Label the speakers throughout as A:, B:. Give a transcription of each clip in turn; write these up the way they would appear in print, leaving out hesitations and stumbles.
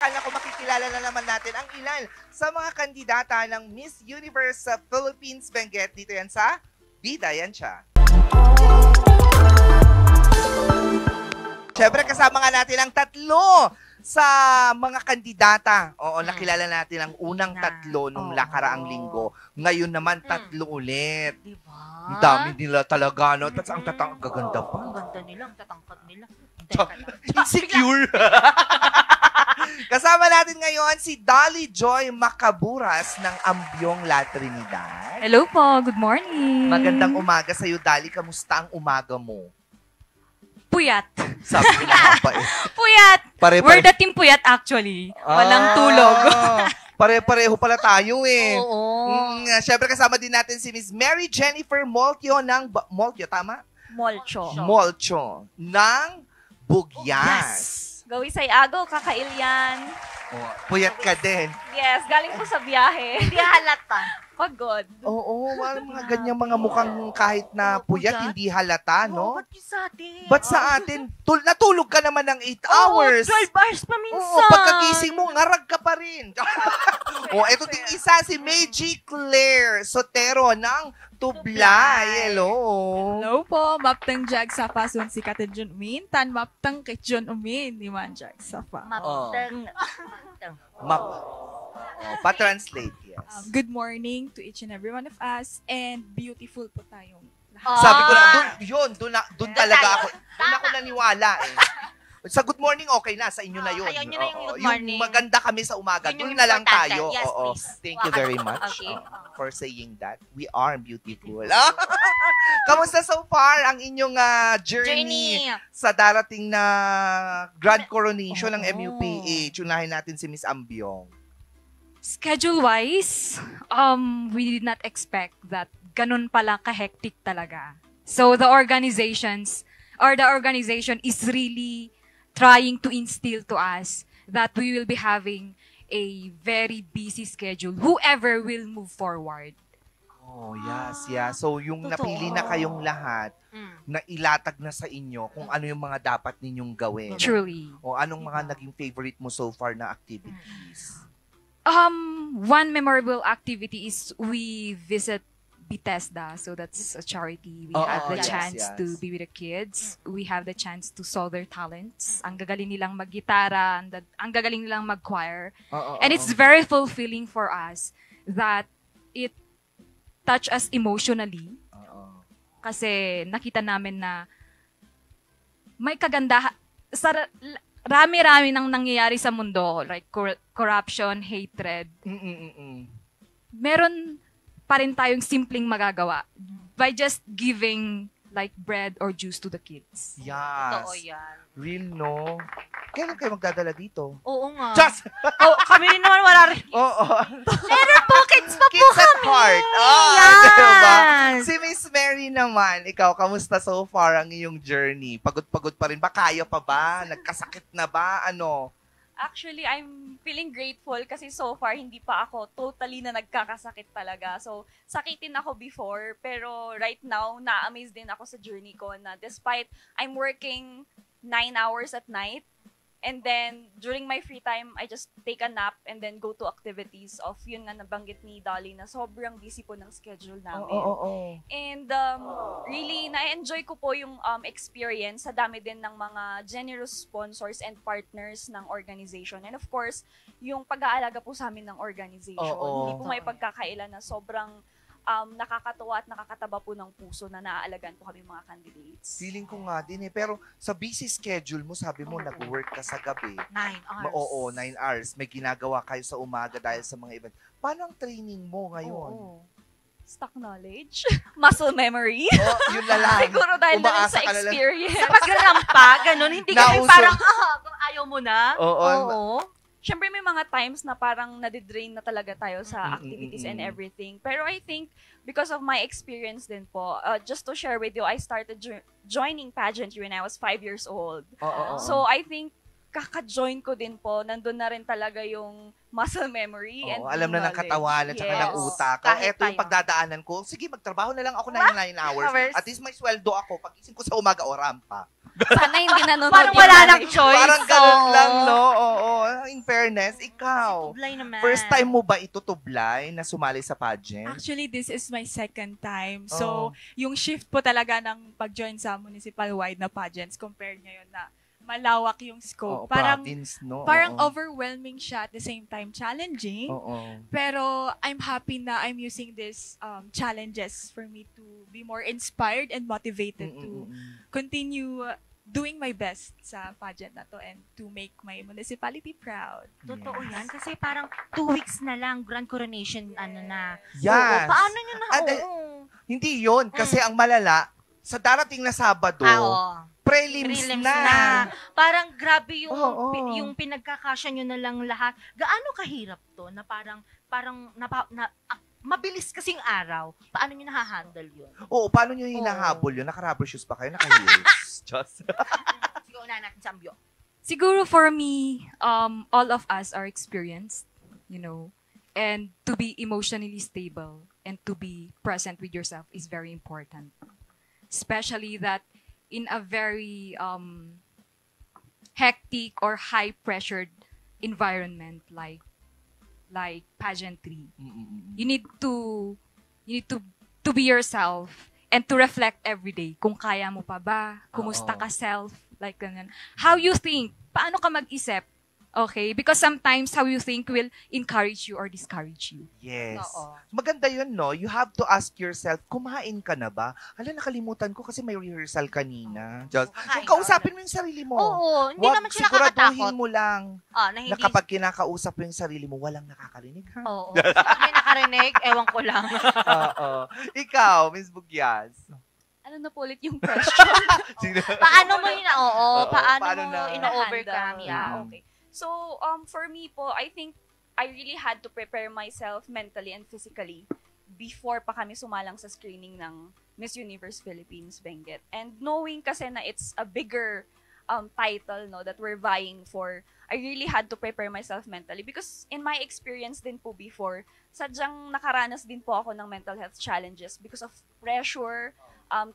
A: kanya ko makikilala na naman natin ang ilan sa mga kandidata ng Miss Universe sa Philippines Benguet. Dito yan sa Bida Yan Siya. Siyempre, kasama nga natin ang tatlo sa mga kandidata. Oo, nakilala natin ang unang tatlo nung nakaraang linggo. Ngayon naman, tatlo ulit.
B: Diba?
A: Ang dami nila talaga, no? Tapos ang gaganda pa.
B: Ang ganda nila, ang tatangkad nila.
A: Insecure. Kasama natin ngayon si Dolly Joy Macaburas ng Ambyong La Trinidad.
C: Hello po, good morning.
A: Magandang umaga sa'yo, Dolly. Kamusta ang umaga mo?
C: Puyat.
A: Sabi ko na pa eh.
C: Puyat. We're the team puyat actually. Walang tulog.
A: Pare-pareho pala tayo eh.
B: Oo.
A: Siyempre kasama din natin si Miss Mary Jennifer Moltio ng... Moltio, tama?
B: Molcho.
A: Moltio ng Bugyas.
D: Gawi say agaw, kakailyan.
A: Oh, puyat ka din.
D: Yes, galing po sa biyahe.
B: Hindi halata.
D: Pagod.
A: Oo, mga ganyang mga mukhang kahit na puyat, hindi halata, no?
B: Ba't yun sa atin?
A: Ba't sa atin? Natulog ka naman ng 8 hours.
B: 12 hours pa minsan.
A: Oo, pagkagising mo, ngarag ka pa rin. Eto din isa, si Meiji Claire Sotero ng Tublay. Hello.
E: Hello po, maptang jag sa pasun si Katedjon Umin, tan maptang kitjon umin, ni man jag sa pa.
B: Maptang.
A: Pa-translate, yes.
E: Good morning to each and every one of us, and beautiful po tayong lahat.
A: Sabi ko na, doon talaga ako, doon ako naniwala eh. Sa good morning, okay na. Sa inyo na yun.
B: Ayaw nyo na yung good
A: Yung
B: morning.
A: maganda kami sa umaga.
B: Yun yung
A: Doon na lang
B: importante.
A: tayo.
B: Yes,
A: Oo.
B: please.
A: Thank you very much
B: Okay.
A: for saying that. We are beautiful. Kamusta so far ang inyong journey sa darating na grand coronation ng MUPH? Unahin natin si Miss Ambyong.
C: Schedule-wise, we did not expect that ganun pala ka-hectic talaga. So the organization is really trying to instill to us that we will be having a very busy schedule, whoever will move forward.
A: Oh, yes, yeah. So, yung napili na kayong lahat, na ilatag na sa inyo kung ano yung mga dapat ninyong gawin.
C: Truly.
A: O anong mga naging favorite mo so far na activities?
C: One memorable activity is we visit Bethesda, so that's a charity. We have the chance to be with the kids. We have the chance to show their talents. Ang gagaling nilang mag-gitara, ang gagaling nilang mag-choir. And it's very fulfilling for us that it touch us emotionally. Kasi nakita namin na may kagandahan. Rami-rami nang nangyayari sa mundo, like corruption, hatred. Meron pa rin tayong simpleng magagawa by just giving like bread or juice to the kids.
A: Yes.
B: Totoo yan.
A: Real, no? Kailan kayo magdadala dito?
B: Oo nga.
A: Just!
B: Kami rin naman wala rin.
A: Oo.
B: Meron po, kids pa po
A: Kids at
B: kami.
A: heart. Diba? Si Miss Mary naman, ikaw, kamusta so far ang iyong journey? Pagod-pagod pa rin ba? Kaya pa ba? Nagkasakit na ba? Ano?
D: Actually, I'm feeling grateful kasi so far hindi pa ako totally na nagkakasakit talaga. So, sakitin ako before, pero right now, na-amaze din ako sa journey ko na despite I'm working 9 hours at night, and then during my free time, I just take a nap and then go to activities of yun nga nabanggit ni Dolly na sobrang busy po ng schedule namin. And really, na-enjoy ko po yung experience. Sa dami din ng mga generous sponsors and partners ng organization. And of course, yung pag-aalaga po sa amin ng organization. Hindi po may pagkakailan na sobrang nakakatuwa at nakakataba po ng puso na naaalagaan po kami mga candidates.
A: Feeling ko nga din eh. Pero sa busy schedule mo, sabi mo, nag-work ka sa gabi.
B: 9 hours.
A: Oo, 9 hours. May ginagawa kayo sa umaga dahil sa mga event. Paano ang training mo ngayon?
D: Stock knowledge, muscle memory.
A: Yun na lang.
D: Siguro dahil na rin
A: Umaasa
D: sa
A: ka na lang.
D: experience.
B: Sa pagrampa, ganun. Hindi kasi
A: Nauso.
B: parang, ayaw mo na.
A: Oo.
D: Siyempre may mga times na parang nadidrain na talaga tayo sa activities and everything. Pero I think because of my experience din po, just to share with you, I started joining pageantry when I was 5 years old. So I think kaka-join ko din po, nandun na rin talaga yung muscle memory. And
A: alam na ng
D: knowledge.
A: katawan at saka ng utak.
B: Kahit
A: Eto yung
B: tayo.
A: pagdadaanan ko. Sige, magtrabaho na lang ako ng 9 hours. At least may sweldo ako. Pag-ising ko sa umaga, rampa.
E: Sana hindi nanonood.
B: Parang
E: yung
B: wala
E: nanay
B: nang
E: ko.
B: choice.
A: Parang ganun
B: Oo.
A: lang, no? Oo. In fairness, ikaw.
B: Tublay naman.
A: First time mo ba ito tublay na sumali sa pageant?
E: Actually, this is my second time.
A: Oh.
E: So, yung shift po talaga ng pag-join sa municipal-wide na pageants compared ngayon na malawak yung scope.
A: Oo,
E: parang
A: province, no?
E: parang
A: Oo.
E: overwhelming siya at the same time challenging.
A: Oo.
E: Pero I'm happy na I'm using these challenges for me to be more inspired and motivated to continue doing my best sa pageant na to and to make my municipality proud.
B: Totoo yan. Kasi parang 2 weeks na lang, grand coronation, ano na.
A: Yes.
B: Oo, paano nyo na?
A: And,
B: Oo.
A: Hindi yon kasi ang malala, sa darating na Sabado,
B: Oo.
A: prelims,
B: Prelims
A: na.
B: Parang grabe yung
A: Oo.
B: yung pinagkakasya nyo na lang lahat. Gaano kahirap to na mabilis kasing araw. Paano nyo nahahandle yun?
A: Oo, paano nyo hinahabol yun? Naka-rubber shoes pa kayo? Naka-heels? Just.
B: Sige, unahin natin sa ambyo.
C: Siguro for me, all of us are experienced, and to be emotionally stable and to be present with yourself is very important. Especially that in a very hectic or high-pressured environment like pageantry. You need to be yourself and to reflect every day. Kung kaya mo pa ba? Kumusta ka self? Like ganyan. How you think? Paano ka mag-isip? Okay? Because sometimes how you think will encourage you or discourage you.
A: Yes.
B: Oo.
A: Maganda yun, no? You have to ask yourself, kumain ka na ba? Hala, nakalimutan ko kasi may rehearsal kanina. Just,
B: Kakain
A: yung kausapin mo yung sarili mo.
B: Oo, hindi
A: Wag
B: naman siya
A: siguraduhin
B: nakakatakot.
A: mo lang
B: Na hindi.
A: na kapag kinakausap mo yung sarili mo, walang nakakarinig, ha?
B: Oo. Kapag may nakarinig, ewan ko lang.
A: Oo. Ikaw, Miss Bugyas.
E: Ano na po ulit yung question?
A: Sige.
B: Paano mo yun? Oo,
A: Oo,
B: paano
A: paano
B: mo
A: na-
B: ino-overcome? Yeah,
A: Mm.
B: okay.
D: So, for me po, I think I really had to prepare myself mentally and physically before pa kami sumalang sa screening ng Miss Universe Philippines Benguet. And knowing kasi na it's a bigger title, no, that we're vying for, I really had to prepare myself mentally because in my experience din po before, sadyang nakaranas din po ako ng mental health challenges because of pressure,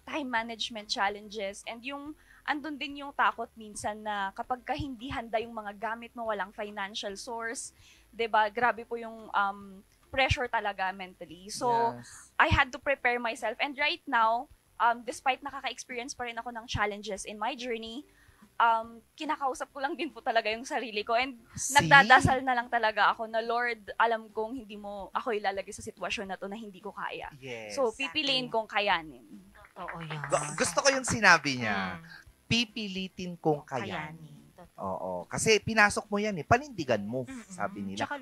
D: time management challenges, and yung andun din yung takot minsan na kapag ka hindi handa yung mga gamit mo, walang financial source, 'di ba? Grabe po yung pressure talaga mentally. So,
A: Yes.
D: I had to prepare myself, and right now, despite nakaka-experience pa rin ako ng challenges in my journey, kinakausap ko lang din po talaga yung sarili ko, and
A: See?
D: nagdadasal na lang talaga ako na, Lord, alam kong hindi mo ako ilalagay sa sitwasyon na to na hindi ko kaya.
A: Yes.
D: So, pipiliin kong kayanin.
B: Oo, yan.
A: Gusto ko yung sinabi niya. Pipilitin kong kayanin. Oo. Kasi pinasok mo yan eh. Panindigan mo, sabi nila.
B: Tsaka,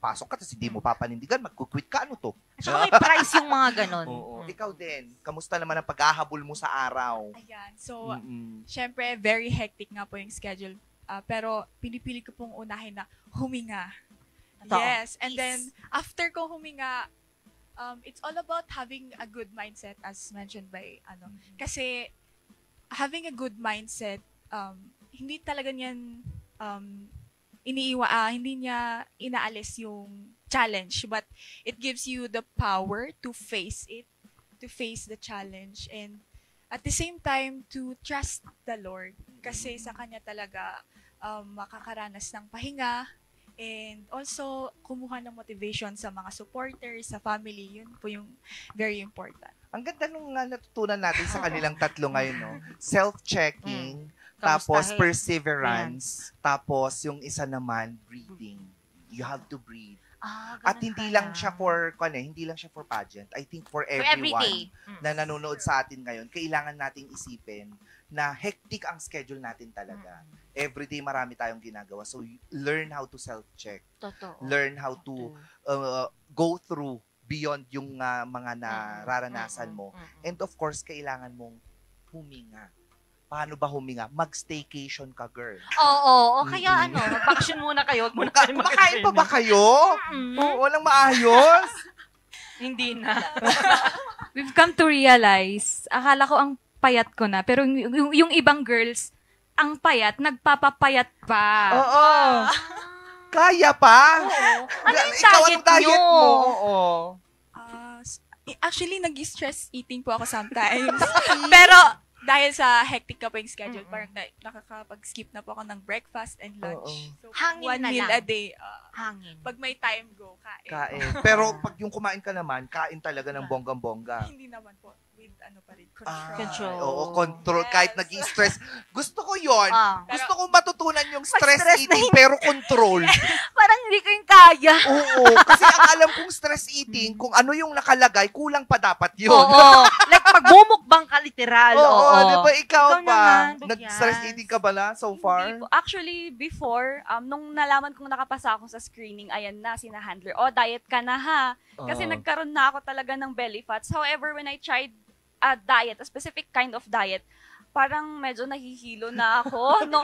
A: Pasok ka, tapos hindi mo papanindigan, mag-quit ka, ano to?
B: may price yung mga ganon.
A: Oo. Ikaw din, kamusta naman ang paghahabol mo sa araw?
E: Ayan. So,
A: Mm-mm.
E: syempre, very hectic nga po yung schedule. Pero pinipili ko pong unahin na huminga.
B: Totoo.
E: Yes. And
B: Peace.
E: then, after ko huminga, it's all about having a good mindset as mentioned by, kasi having a good mindset, hindi talaga niyan, hindi niya inaalis yung challenge, but it gives you the power to face it, to face the challenge, and at the same time, to trust the Lord. Kasi sa Kanya talaga makakaranas ng pahinga, and also kumuha ng motivation sa mga supporters, sa family. Yun po yung very important.
A: Ang ganda nung natutunan natin sa kanilang tatlo ngayon, no? Self-checking, tapos
B: Kamustahin.
A: perseverance, tapos yung isa naman, breathing. You have to breathe. At hindi lang siya for pageant. I think for
B: For every
A: everyone
B: day.
A: na nanonood sa atin ngayon, kailangan nating isipin na hectic ang schedule natin talaga. Every day marami tayong ginagawa. So learn how to self-check.
B: Totoo.
A: Learn how to go through beyond yung mga nararanasan mo. And of course, kailangan mong huminga. Paano ba huminga? Mag-staycation ka, girl.
B: Oo, kaya mag-vacation muna kayo. Huwag muna kayo
A: Kumakain pa ba kayo?
B: Mm-mm.
A: Oo, walang maayos.
B: Hindi na.
C: We've come to realize, akala ko ang payat ko na, pero yung ibang girls, ang payat, nagpapapayat pa.
A: Oo. Kaya pa?
B: Ano yung
A: Ikaw,
B: diet
A: anong diet
B: nyo?
A: mo? Oo.
E: Actually, nag-stress eating po ako sometimes. Pero dahil sa hectic ka pa yung schedule,
B: Mm-mm.
E: parang nakakapag-skip na po ako ng breakfast and lunch. So,
B: Hangin
E: one
B: na
E: meal
B: lang.
E: a day.
B: Hangin.
E: Pag may time, go, kain.
A: Kain. Pero pag yung kumain ka naman, kain talaga ng bonggang-bongga.
E: Hindi naman po. With ano pa rin,
A: Ah,
E: control.
B: Control.
A: Oo, control.
E: Yes.
A: Kahit nag-i-stress. Gusto ko yon.
B: Ah.
A: Gusto ko matutunan yung stress
B: stress na
A: eating pero control.
B: Parang hindi ko yung kaya.
A: Oo. Kasi ang alam kong stress eating, kung ano yung nakalagay, kulang pa dapat yun.
B: Oo. Like, magmumukbang ka literal.
A: Oo, di ba? Ikaw
B: Ikaw
A: pa.
B: naman,
A: Nag-stress
B: Bugyas.
A: eating ka ba na so far?
D: Hindi po. Actually, before, nung nalaman kong nakapasa ako sa screening, ayan na, sina-handler, diet ka na ha. Kasi
A: Oo.
D: nagkaroon na ako talaga ng belly fats. However, when I tried a diet, a specific kind of diet, parang medyo nahihilo na ako. No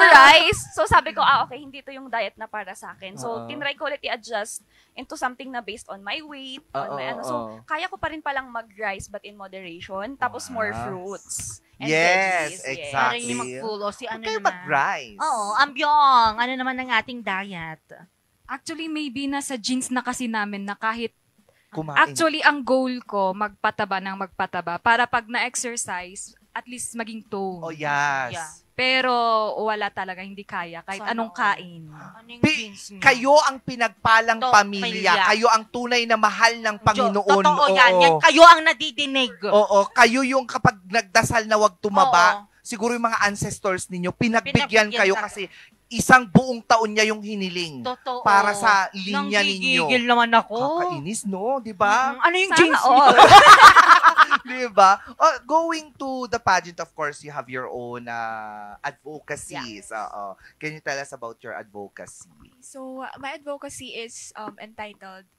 D: rice. So sabi ko, okay, hindi to yung diet na para sa akin. So, tinry ko ulit i-adjust into something na based on my weight, on my ano. So, kaya ko pa rin palang mag-rice but in moderation. Tapos more fruits. And
A: Yes,
D: veggies.
A: exactly.
B: Parang yung mag-full. O si ano
A: Huwag kayo
B: naman.
A: mag-rice.
B: Oo, ambyong. Ano naman ang ating diet?
C: Actually, maybe nasa genes na kasi namin na kahit
A: Kumain.
C: actually ang goal ko magpataba ng magpataba para pag na-exercise at least maging tone.
A: Oh, yes.
B: Yeah.
C: Pero wala talaga, hindi kaya kahit
E: Sana
C: anong
E: all.
C: kain.
B: Ano yung
A: Pi-
B: genes niyo?
A: Kayo ang pinagpalang pamilya.
B: Pamilya.
A: Kayo ang tunay na mahal ng Panginoon.
B: Totoo yan.
A: Oo.
B: Yan. Kayo ang nadidinig.
A: Oo, kayo yung kapag nagdasal na wag tumaba,
B: Oo.
A: siguro yung mga ancestors ninyo, pinagbigyan
B: Pinagbigyan
A: kayo
B: ka.
A: kasi isang buong taon niya yung hiniling
B: Totoo.
A: para sa linya ninyo.
B: Nanggigigil naman ako.
A: Kakainis, no? Di ba?
B: Ano yung
D: Sana
B: genes
D: all.
B: niyo?
A: Di ba? Going to the pageant, of course, you have your own advocacies. Oo. Can you tell us about your advocacy?
E: So, my advocacy is entitled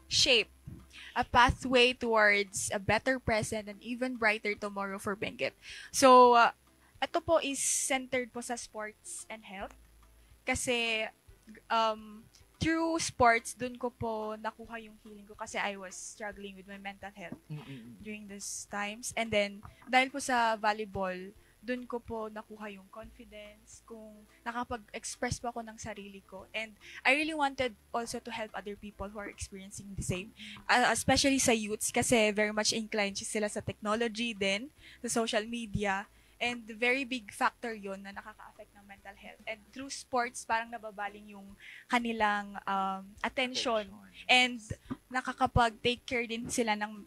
E: Shape, a pathway towards a better present and even brighter tomorrow for Benguet. So, ito po is centered po sa sports and health. Kasi, through sports, dun ko po nakuha yung healing ko kasi I was struggling with my mental health during these times. And then, dahil po sa volleyball, dun ko po nakuha yung confidence, kung nakapag-express po ako ng sarili ko. And I really wanted also to help other people who are experiencing the same. Especially sa youths kasi very much inclined sila sa technology din, sa social media. And the very big factor yun na nakaka-affect ng mental health. And through sports, parang nababaling yung kanilang attention. And nakakapag-take care din sila ng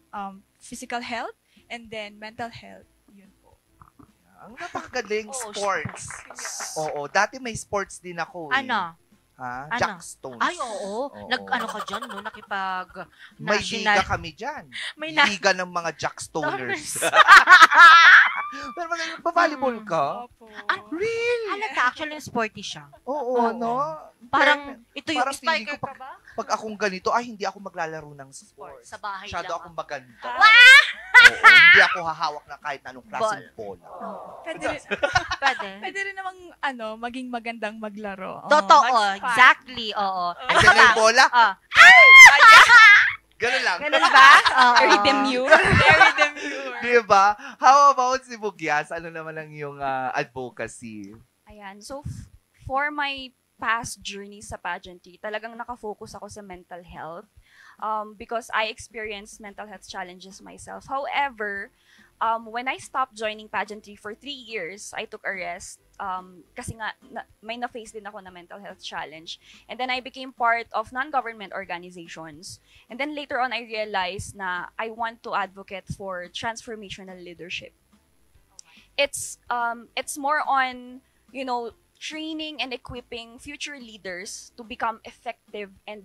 E: physical health and then mental health. Yun po.
A: Ang napakagaling
B: Oo,
A: sports.
E: Yes.
A: Oo, dati may sports din ako. Eh.
B: Ano?
A: Ha?
B: Ano?
A: Jackstones.
B: Ay, oo. Nag-ano ka dyan, no? Nakipag
A: May
B: national.
A: liga kami dyan.
B: May na-
A: Liga ng mga Jackstoners. Pero mag-volleyball ka?
E: Opo.
A: Really?
B: Halata, actually, sporty siya.
A: Oo,
B: Oo.
A: no?
B: Parang, ito yung
A: Parang feeling
B: spiker
A: ko
B: ka ba?
A: Pag akong ganito, hindi ako maglalaro ng sports.
B: Sa bahay
A: Masyado
B: lang.
A: akong maganda.
E: Ah.
A: Oo, hindi ako hahawak ng kahit anong klaseng bola.
E: Pwede rin,
B: Pwede.
E: pwede rin namang maging magandang maglaro.
B: Totoo,
E: Mag-spot.
B: exactly, oo. Ano
A: Andiyan na
B: ba?
A: yung bola?
B: Ah,
A: Ganun lang.
B: ganun ba? Oo.
D: Very demure.
E: Very demure.
A: Diba? How about si Bugyas? Ano naman ang iyong advocacy?
D: Ayan. So, for my past journey sa pageantry, talagang nakafocus ako sa mental health because I experienced mental health challenges myself. However, when I stopped joining pageantry for 3 years, I took a rest kasi nga may na-face din ako na mental health challenge. And then I became part of non-government organizations. And then later on, I realized na I want to advocate for transformational leadership. It's more on, training and equipping future leaders to become effective and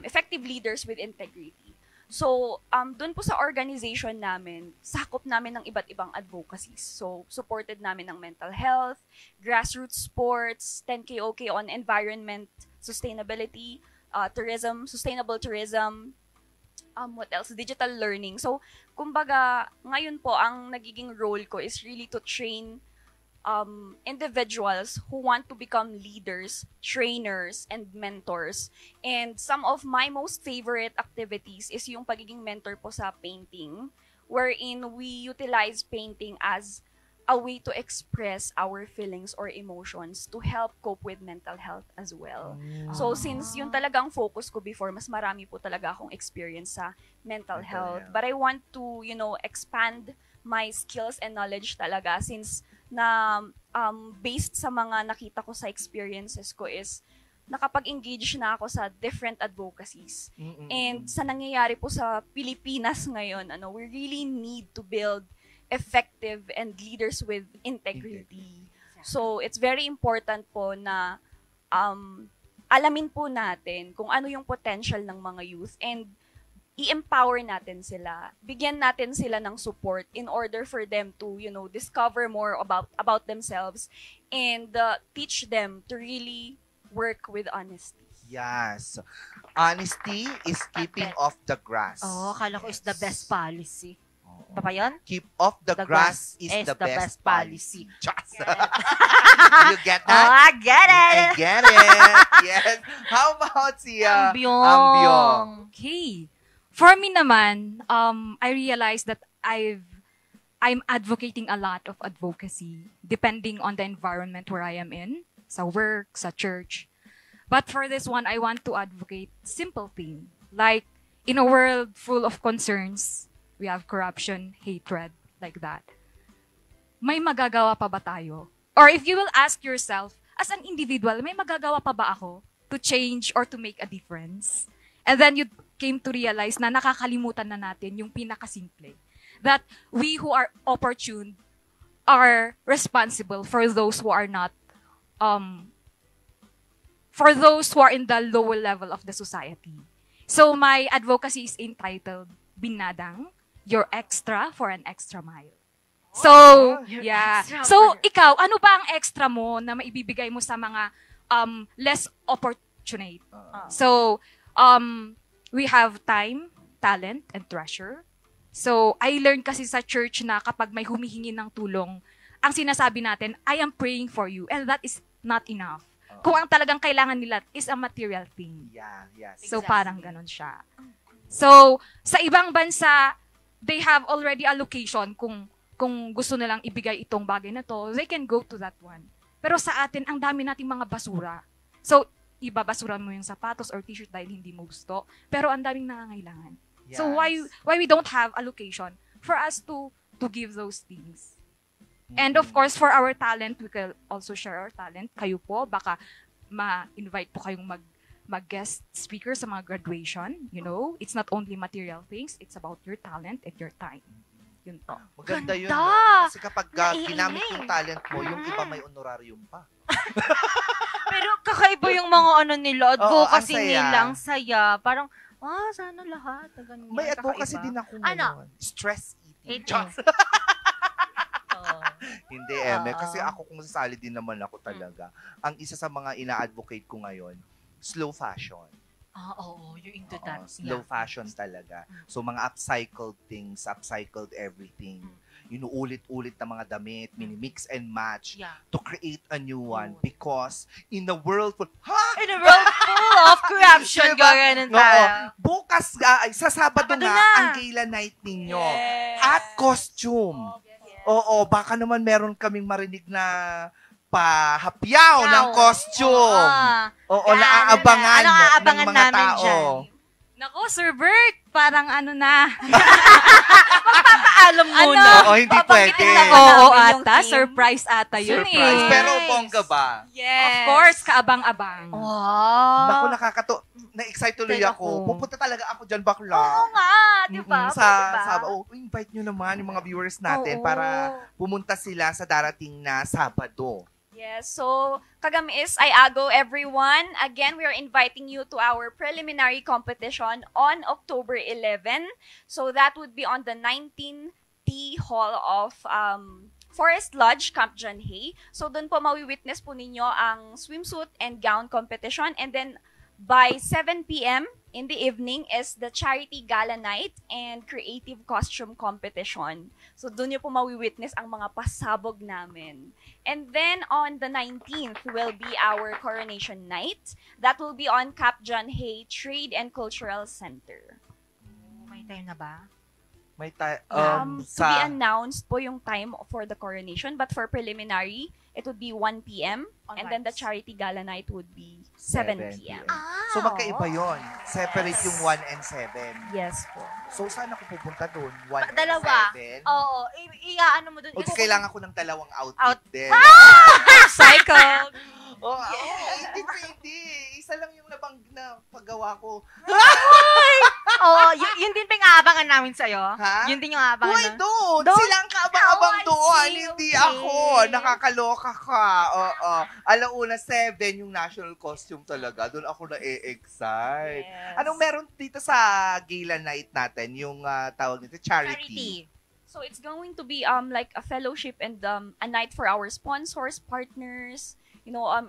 D: effective leaders with integrity. So, dun po sa organization namin, sakop namin ng iba't ibang advocacies. So, supported namin ng mental health, grassroots sports, 10K on environment, sustainability, tourism, sustainable tourism, what else? Digital learning. So, kumbaga, ngayon po, ang nagiging role ko is really to train individuals who want to become leaders, trainers, and mentors. And some of my most favorite activities is yung pagiging mentor po sa painting, wherein we utilize painting as a way to express our feelings or emotions to help cope with mental health as well. So since yun talagang focus ko before, mas marami po talaga akong experience sa mental health.
A: health.
D: But I want to, expand my skills and knowledge talaga since na based sa mga nakita ko sa experiences ko is nakapag-engage na ako sa different advocacies. And sa nangyayari po sa Pilipinas ngayon, we really need to build effective and leaders with integrity. So, it's very important po na alamin po natin kung ano yung potential ng mga youth and i-empower natin sila. Bigyan natin sila ng support in order for them to, discover more about themselves and teach them to really work with honesty.
A: Yes. Honesty is keeping off the grass.
B: Akala ko is the best policy. Pa ba yun?
A: Keep off the grass is the best policy. Just. You get that?
B: I get it!
A: I get it. Yes. How about si Ambyong?
C: Okay. For me naman, I realized that I'm advocating a lot of advocacy depending on the environment where I am in, sa work, sa church. But for this one, I want to advocate simple thing. Like, in a world full of concerns, we have corruption, hatred, like that. May magagawa pa ba tayo? Or if you will ask yourself, as an individual, may magagawa pa ba ako to change or to make a difference? And then you came to realize na nakakalimutan na natin yung pinakasimple. That we who are opportune are responsible for those who are not, for those who are in the lower level of the society. So my advocacy is entitled, Binadang, You're Extra for an Extra Mile. So, yeah. So, ikaw, ano ba ang extra mo na maibibigay mo sa mga less opportunate? So, we have time, talent, and treasure. So, I learned kasi sa church na kapag may humihingi ng tulong, ang sinasabi natin, I am praying for you. And that is not enough. Kung ang talagang kailangan nila is a material thing.
A: Yeah, yes.
C: So, parang ganun siya. So, sa ibang bansa, they have already a location kung gusto nilang ibigay itong bagay na to, they can go to that one. Pero sa atin, ang dami nating mga basura. So, ibabasuran mo yung sapatos or t-shirt dahil hindi mo gusto. Pero ang daming nangangailangan.
A: Yes.
C: So, why we don't have a location for us to give those things? And of course, for our talent, we can also share our talent. Kayo po, baka ma-invite po kayong mag-guest speaker sa mga graduation. It's not only material things, it's about your talent and your time. Yun po.
A: Maganda yun.
B: Ganda!
A: No? Kasi kapag
B: Naiiling.
A: ginamit yung talent mo, yung iba may honorarium pa.
B: Pero kakaiba yung mga nila, advocacy
A: ang saya.
B: nila, ang saya. Parang, sana lahat. Ganyan,
A: May advocacy
B: kakaiba.
A: din ako
B: Ano?
A: ngayon. Stress eating.
B: Eating.
A: Hindi, kasi ako kung sasali din naman ako talaga. Ang isa sa mga ina-advocate ko ngayon, slow fashion.
B: Oo, you're into that.
A: Slow fashion talaga. So, mga upcycled things, upcycled everything. Inuulit-ulit na mga damit, mini-mix and match to create a new one. Because in the world full,
B: In a world full of corruption,
A: Diba?
B: ganyan tayo.
A: Bukas, sa Sabado
B: Sabado
A: nga,
B: na.
A: ang gala night ninyo. At costume. Oo, baka naman meron kaming marinig na pahapyaw ng costume. Oo, naaabangan ng
B: aabangan
A: mga
B: namin
A: tao.
B: dyan?
C: Nako, Sir Bert, parang na.
B: Magpapaalam muna.
A: Oo, hindi pwede.
C: Oo,
B: Yung
C: ata.
B: team.
C: Surprise ata yun
A: Surprise.
C: eh.
A: Pero bongga ba?
E: Yes.
C: Of course, kaabang-abang.
A: Naku,
B: Wow.
A: na-excite tuloy
B: Tayo
A: ako.
B: ako.
A: Pupunta talaga ako dyan, bakla.
B: Oo nga, di ba?
A: Invite nyo naman yung mga viewers natin
B: Oo.
A: para pumunta sila sa darating na Sabado.
D: Yes, so Kagamis, Ayago everyone. Again, we are inviting you to our preliminary competition on October 11. So that would be on the 19T Hall of Forest Lodge, Camp John Hay. So doon po mawi-witness po ninyo ang swimsuit and gown competition. And then by 7 p.m. in the evening is the charity gala night and creative costume competition. So doon niyo po mawi-witness ang mga pasabog namin. And then on the 19th will be our coronation night. That will be on Cap John Hay Trade and Cultural Center.
B: May time na ba?
A: May
D: To be announced po yung time for the coronation, but for preliminary, it would be 1 p.m. and then the charity gala night would be 7 p.m.
A: So magkaiba yon. Separate yung 1 and 7.
B: Yes po.
A: So saan ako pupunta doon? 1 and
B: Dalawa.
A: 7?
B: Oo. Iaano mo dun.
A: O di kailangan ko ng dalawang outfit
B: Out-
A: din.
E: Cycle.
A: Hindi. Isa lang yung na paggawa ko.
B: Oo, yun din pa yung aabangan namin sa'yo.
A: Ha?
B: Yun din yung aabangan
A: Why
B: namin.
A: doon?
B: Doon?
A: Sila ang kaabang-abang
B: Oh, I
A: doon.
B: see.
A: Hindi
B: Okay.
A: ako. Nakakaloka ka. Oo. Alauna 7 yung national costume talaga. Doon ako na-excite.
D: Yes.
A: Anong meron dito sa gala night natin? Yung tawag nito, charity.
D: So it's going to be like a fellowship and a night for our sponsors, partners.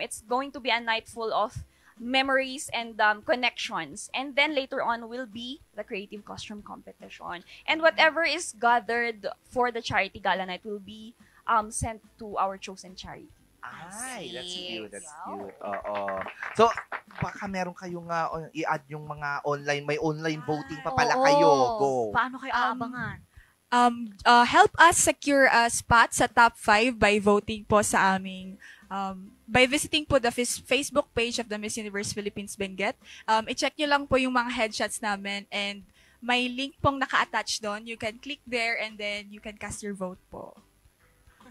D: It's going to be a night full of memories and connections. And then later on will be the creative costume competition. And whatever is gathered for the charity gala night will be sent to our chosen charity.
A: Ay, that's
B: see.
A: cute. That's
B: Wow.
A: cute. Oo. So, baka meron kayong i-add yung mga online, may online voting pa pala
B: Oo.
A: kayo. Go.
B: Paano kayo aabangan?
E: Help us secure a spot sa top 5 by voting po sa aming by visiting po the Facebook page of the Miss Universe Philippines Benguet. I-check nyo lang po yung mga headshots namin and may link pong naka-attach doon. You can click there and then you can cast your vote po.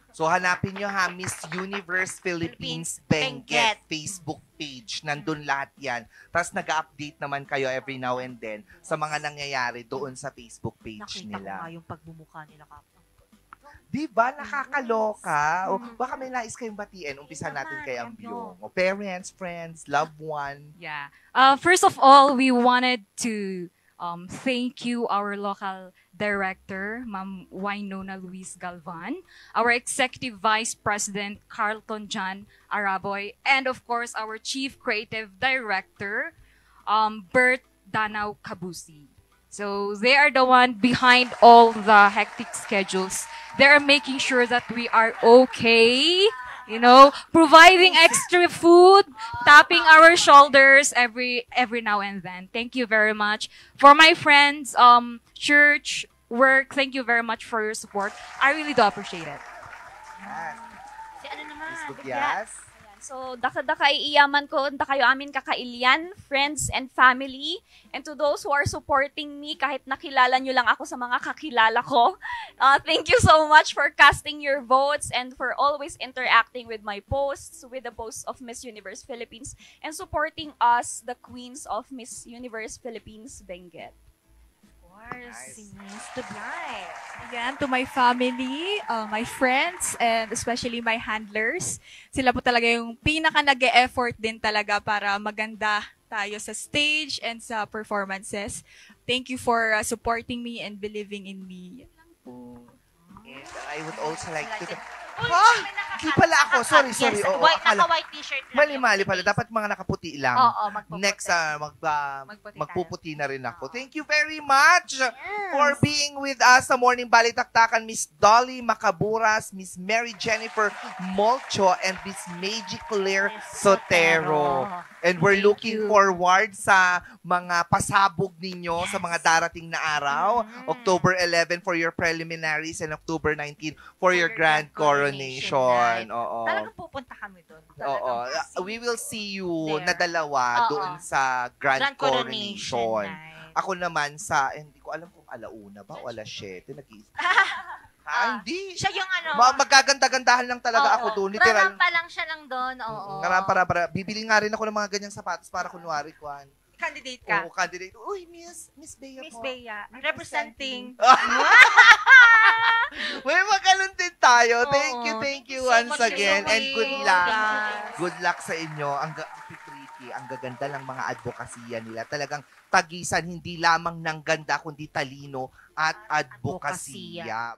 A: So, hanapin nyo ha, Miss Universe Philippines Benguet Facebook page. Nandun lahat yan. Tapos nag-update naman kayo every now and then sa mga nangyayari doon sa Facebook page
B: Nakita ko
A: nila.
B: nga yung pagbumuka nila kapag.
A: Diba? Nakakaloka. O,
B: Mm.
A: baka may nais kayong batiin. Umpisa natin
B: naman,
A: kay
B: Ambyong.
A: Ambyong. O, parents, friends, loved one.
C: Yeah. First of all, we wanted to thank you, our local director, Ma'am Wynona Luis Galvan, our executive vice president, Carlton John Araboy, and of course, our chief creative director, Bert Danau Kabusi. So they are the one behind all the hectic schedules. They are making sure that we are okay, providing extra food, tapping our shoulders every now and then. Thank you very much. For my friends, church, work, thank you very much for your support. I really do appreciate it.
A: Yes.
B: Si ano naman?
A: Miss Bugyas.
D: Ayan. So, daka-daka iyaman ko, da kayo amin kakailian, friends and family. And to those who are supporting me, kahit nakilala nyo lang ako sa mga kakilala ko, thank you so much for casting your votes and for always interacting with my posts, with the posts of Miss Universe Philippines, and supporting us, the queens of Miss Universe Philippines Benguet.
A: Nice.
B: Si Miss Dublay.
E: Again, to my family, my friends, and especially my handlers. Sila po talaga yung pinaka nag-e-effort din talaga para maganda tayo sa stage and sa performances. Thank you for supporting me and believing in me. Yan lang po.
A: And I would also like to...
B: Uy,
A: Ah,
B: may nakakat-
A: di pala ako.
B: nakakat.
A: Sorry.
B: Yes,
A: Oo,
B: naka-white t-shirt lang.
A: Mali-mali
B: yung
A: pala.
B: face.
A: Dapat mga nakaputi lang.
B: Oo, magpuputi.
A: Next,
B: Magputi
A: magpuputi na rin ako.
B: Oo.
A: Thank you very much for being with us sa Morning Balitaktakan, Miss Dolly Macaburas, Miss Mary Jennifer Molcho, and Miss Meiji Claire Sotero. And we're
B: Thank
A: looking
B: you.
A: forward sa mga pasabog ninyo sa mga darating na araw. October 11 for your preliminaries and October 19 for your grand coronation. Oo.
B: Talagang pupunta kami doon.
A: Oo. We will see you
B: There.
A: na dalawa
B: Oo.
A: doon sa grand coronation.
B: night.
A: Ako naman sa, hindi ko alam kung alauna ba o alas 7. Nag-iisip. Hindi.
B: Siya yung ano.
A: Magaganda-gandahan lang talaga ako doon. Literal.
B: Rampa lang siya lang doon. Oo.
A: Para. Bibili nga rin ako ng mga ganyang sapatos para kunwari, Kwan.
B: Candidate ka.
A: Oo, candidate. Uy, Miss Bea
B: Miss
A: po.
B: Bea. Representing.
A: May magalun din tayo.
B: Oo.
A: Thank you
B: So
A: once
B: much,
A: again.
B: Miss
A: And good
B: Bea.
A: luck.
B: Yes.
A: Good luck sa inyo. Tricky. Ang gaganda ng mga advokasya nila. Talagang tagisan, hindi lamang ng ganda, kundi talino at advokasya.